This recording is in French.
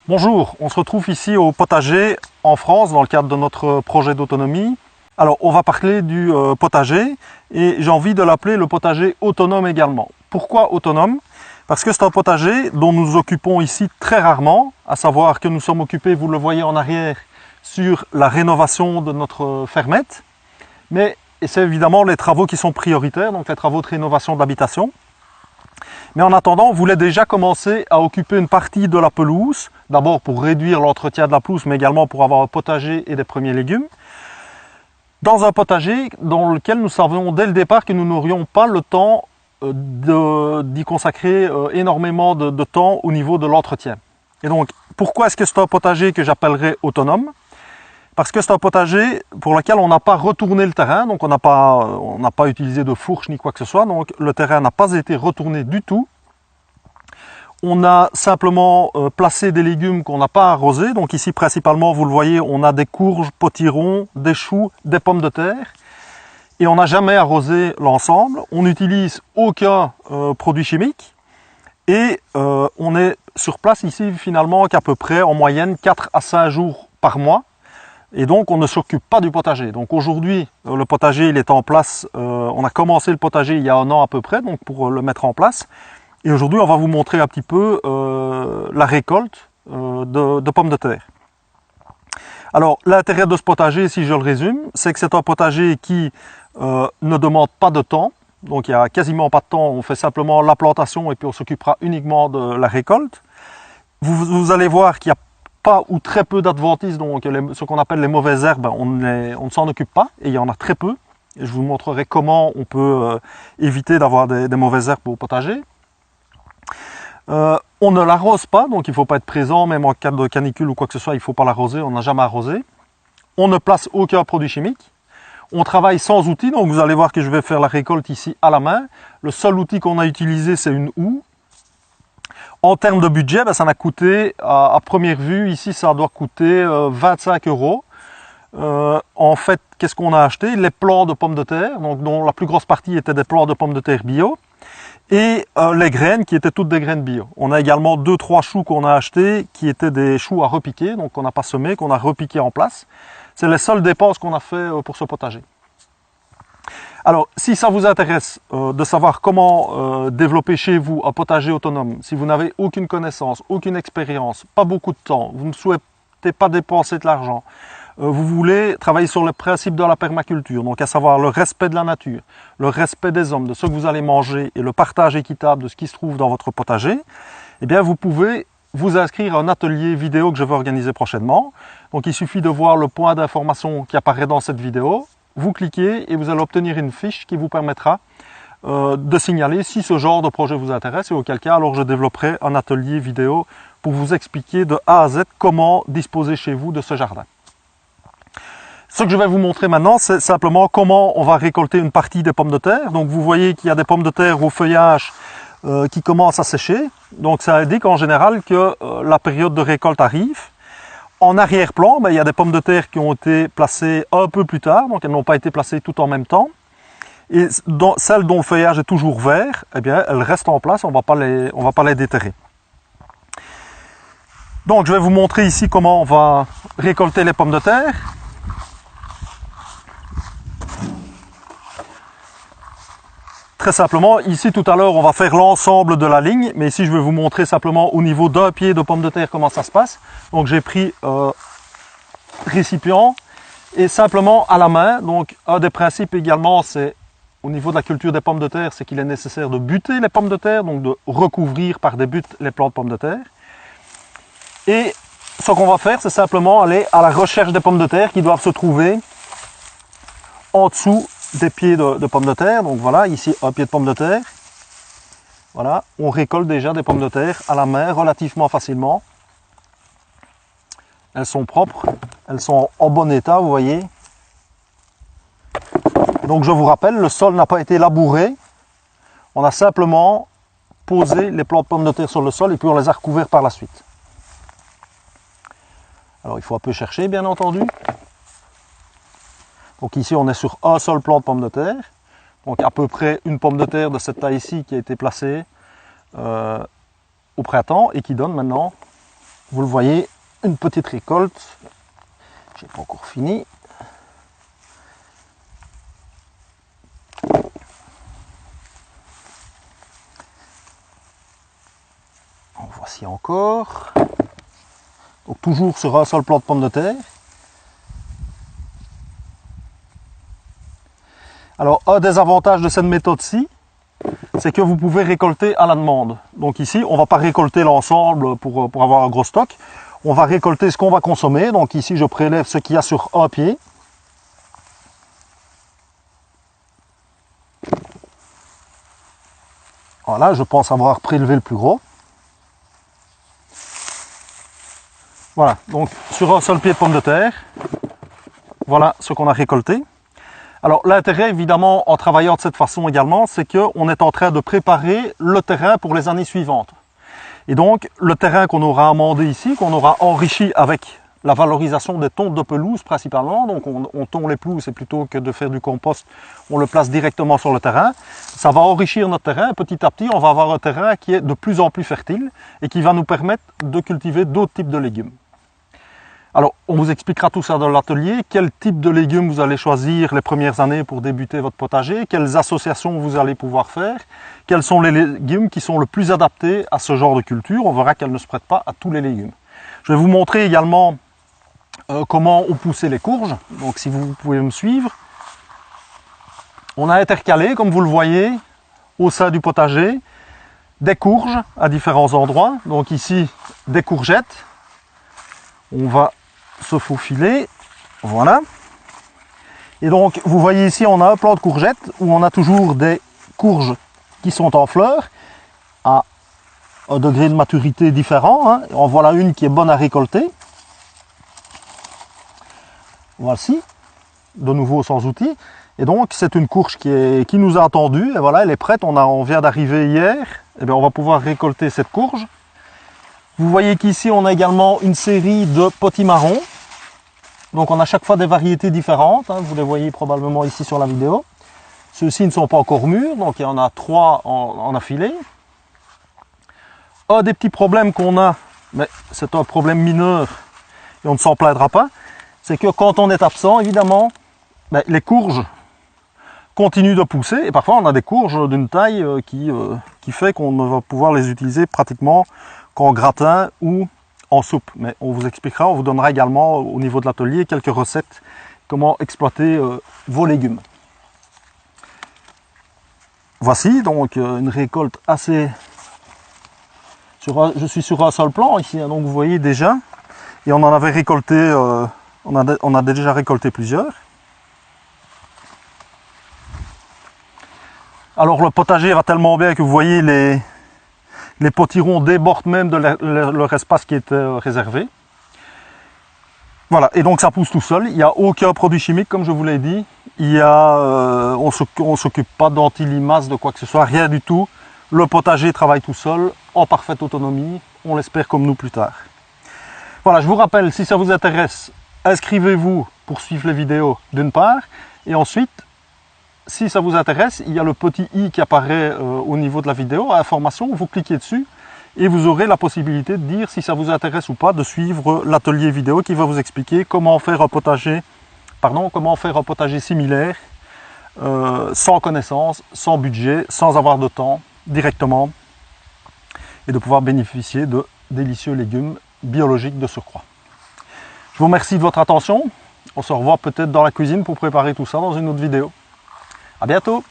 Bonjour, on se retrouve ici au potager en France dans le cadre de notre projet d'autonomie. Alors on va parler du potager et j'ai envie de l'appeler le potager autonome également. Pourquoi autonome? Parce que c'est un potager dont nous nous occupons ici très rarement, à savoir que nous sommes occupés, vous le voyez en arrière, sur la rénovation de notre fermette. Mais c'est évidemment les travaux qui sont prioritaires, donc les travaux de rénovation de l'habitation. Mais en attendant, on voulait déjà commencer à occuper une partie de la pelouse, d'abord pour réduire l'entretien de la pelouse, mais également pour avoir un potager et des premiers légumes. Dans un potager dans lequel nous savions dès le départ que nous n'aurions pas le temps d'y consacrer énormément de temps au niveau de l'entretien. Et donc, pourquoi est-ce que c'est un potager que j'appellerais autonome? Parce que c'est un potager pour lequel on n'a pas retourné le terrain, donc on n'a pas utilisé de fourche ni quoi que ce soit, donc le terrain n'a pas été retourné du tout. On a simplement placé des légumes qu'on n'a pas arrosés, donc ici principalement, vous le voyez, on a des courges, potirons, des choux, des pommes de terre, et on n'a jamais arrosé l'ensemble. On n'utilise aucun produit chimique, et on est sur place ici finalement qu'à peu près en moyenne 4 à 5 jours par mois. Et donc, on ne s'occupe pas du potager. Donc aujourd'hui, le potager, il est en place. On a commencé le potager il y a 1 an à peu près, donc pour le mettre en place. Et aujourd'hui, on va vous montrer un petit peu la récolte de pommes de terre. Alors, l'intérêt de ce potager, si je le résume, c'est que c'est un potager qui ne demande pas de temps. Donc, il n'y a quasiment pas de temps. On fait simplement la plantation et puis on s'occupera uniquement de la récolte. Vous allez voir qu'il y a pas ou très peu d'adventices, donc ce qu'on appelle les mauvaises herbes, on ne s'en occupe pas, et il y en a très peu. Et je vous montrerai comment on peut éviter d'avoir des mauvaises herbes au potager. On ne l'arrose pas, donc il ne faut pas être présent, même en cas de canicule ou quoi que ce soit, il ne faut pas l'arroser, on n'a jamais arrosé. On ne place aucun produit chimique. On travaille sans outils, donc vous allez voir que je vais faire la récolte ici à la main. Le seul outil qu'on a utilisé, c'est une houe. En termes de budget, ça m'a coûté, à première vue, ici ça doit coûter 25 €. En fait, qu'est-ce qu'on a acheté? Les plants de pommes de terre, donc, dont la plus grosse partie était des plants de pommes de terre bio, et les graines qui étaient toutes des graines bio. On a également 2-3 choux qu'on a achetés qui étaient des choux à repiquer, donc qu'on n'a pas semé, qu'on a repiqué en place. C'est les seules dépenses qu'on a fait pour ce potager. Alors, si ça vous intéresse de savoir comment développer chez vous un potager autonome, si vous n'avez aucune connaissance, aucune expérience, pas beaucoup de temps, vous ne souhaitez pas dépenser de l'argent, vous voulez travailler sur le principe de la permaculture, donc à savoir le respect de la nature, le respect des hommes, de ce que vous allez manger et le partage équitable de ce qui se trouve dans votre potager, eh bien vous pouvez vous inscrire à un atelier vidéo que je vais organiser prochainement. Donc il suffit de voir le point d'information qui apparaît dans cette vidéo. Vous cliquez et vous allez obtenir une fiche qui vous permettra de signaler si ce genre de projet vous intéresse, et auquel cas alors je développerai un atelier vidéo pour vous expliquer de A à Z comment disposer chez vous de ce jardin. Ce que je vais vous montrer maintenant, c'est simplement comment on va récolter une partie des pommes de terre. Donc vous voyez qu'il y a des pommes de terre au feuillage qui commencent à sécher. Donc ça indique en général que la période de récolte arrive. En arrière-plan, il y a des pommes de terre qui ont été placées un peu plus tard, donc elles n'ont pas été placées tout en même temps. Et celles dont le feuillage est toujours vert, eh bien, elles restent en place, on ne va pas les déterrer. Donc je vais vous montrer ici comment on va récolter les pommes de terre. Très simplement, ici tout à l'heure on va faire l'ensemble de la ligne, mais ici je vais vous montrer simplement au niveau d'un pied de pommes de terre comment ça se passe. Donc j'ai pris récipient et simplement à la main. Donc un des principes également, c'est au niveau de la culture des pommes de terre, c'est qu'il est nécessaire de buter les pommes de terre, donc de recouvrir par des buttes les plants de pommes de terre. Et ce qu'on va faire, c'est simplement aller à la recherche des pommes de terre qui doivent se trouver en dessous des pieds de pommes de terre. Donc voilà, ici un pied de pomme de terre. Voilà, on récolte déjà des pommes de terre à la main relativement facilement. Elles sont propres, elles sont en bon état, vous voyez. Donc je vous rappelle, le sol n'a pas été labouré. On a simplement posé les plants de pommes de terre sur le sol et puis on les a recouverts par la suite. Alors il faut un peu chercher, bien entendu. Donc ici on est sur un seul plant de pommes de terre. Donc à peu près une pomme de terre de cette taille-ci qui a été placée au printemps et qui donne maintenant vous le voyez, une petite récolte. J'ai pas encore fini. En voici encore. Donc toujours sur un seul plant de pommes de terre. Alors un des avantages de cette méthode-ci, c'est que vous pouvez récolter à la demande. Donc ici, on ne va pas récolter l'ensemble pour avoir un gros stock. On va récolter ce qu'on va consommer. Donc ici, je prélève ce qu'il y a sur un pied. Voilà, je pense avoir prélevé le plus gros. Voilà, donc sur un seul pied de pomme de terre, voilà ce qu'on a récolté. Alors l'intérêt évidemment en travaillant de cette façon également, c'est qu'on est en train de préparer le terrain pour les années suivantes. Et donc le terrain qu'on aura amendé ici, qu'on aura enrichi avec la valorisation des tontes de pelouse principalement, donc on tond les pelouses et plutôt que de faire du compost, on le place directement sur le terrain. Ça va enrichir notre terrain, petit à petit on va avoir un terrain qui est de plus en plus fertile et qui va nous permettre de cultiver d'autres types de légumes. Alors, on vous expliquera tout ça dans l'atelier, quel type de légumes vous allez choisir les premières années pour débuter votre potager, quelles associations vous allez pouvoir faire, quels sont les légumes qui sont le plus adaptés à ce genre de culture. On verra qu'elles ne se prêtent pas à tous les légumes. Je vais vous montrer également comment on poussait les courges. Donc, si vous pouvez me suivre. On a intercalé, comme vous le voyez, au sein du potager, des courges à différents endroits. Donc ici, des courgettes. On va se faufiler, voilà. Et donc, vous voyez ici, on a un plant de courgettes où on a toujours des courges qui sont en fleurs à un degré de maturité différent. Hein. En voilà une qui est bonne à récolter. Voici, de nouveau sans outil. Et donc, c'est une courge qui nous a attendus. Et voilà, elle est prête. On vient d'arriver hier. Et bien, on va pouvoir récolter cette courge. Vous voyez qu'ici, on a également une série de potimarrons. Donc, on a chaque fois des variétés différentes. Hein, vous les voyez probablement ici sur la vidéo. Ceux-ci ne sont pas encore mûrs, donc il y en a 3 en affilée. Un des petits problèmes qu'on a, mais c'est un problème mineur et on ne s'en plaindra pas, c'est que quand on est absent, évidemment, les courges continuent de pousser. Et parfois, on a des courges d'une taille qui fait qu'on ne va pouvoir les utiliser pratiquement qu'en gratin ou en soupe. Mais on vous expliquera, on vous donnera également au niveau de l'atelier quelques recettes comment exploiter vos légumes. Voici donc une récolte assez... je suis sur un seul plan ici, hein, donc vous voyez déjà. Et on en avait récolté, on a déjà récolté plusieurs. Alors le potager va tellement bien que vous voyez les potirons débordent même de leur espace qui était réservé. Voilà, et donc ça pousse tout seul, il n'y a aucun produit chimique comme je vous l'ai dit, on ne s'occupe pas d'anti-limaces, de quoi que ce soit, rien du tout. Le potager travaille tout seul, en parfaite autonomie, on l'espère comme nous plus tard. Voilà, je vous rappelle, si ça vous intéresse, inscrivez-vous pour suivre les vidéos d'une part, et ensuite, si ça vous intéresse, il y a le petit i qui apparaît au niveau de la vidéo, à information, vous cliquez dessus, et vous aurez la possibilité de dire si ça vous intéresse ou pas de suivre l'atelier vidéo qui va vous expliquer comment faire un potager, similaire, sans connaissance, sans budget, sans avoir de temps, directement, et de pouvoir bénéficier de délicieux légumes biologiques de surcroît. Je vous remercie de votre attention. On se revoit peut-être dans la cuisine pour préparer tout ça dans une autre vidéo. À bientôt!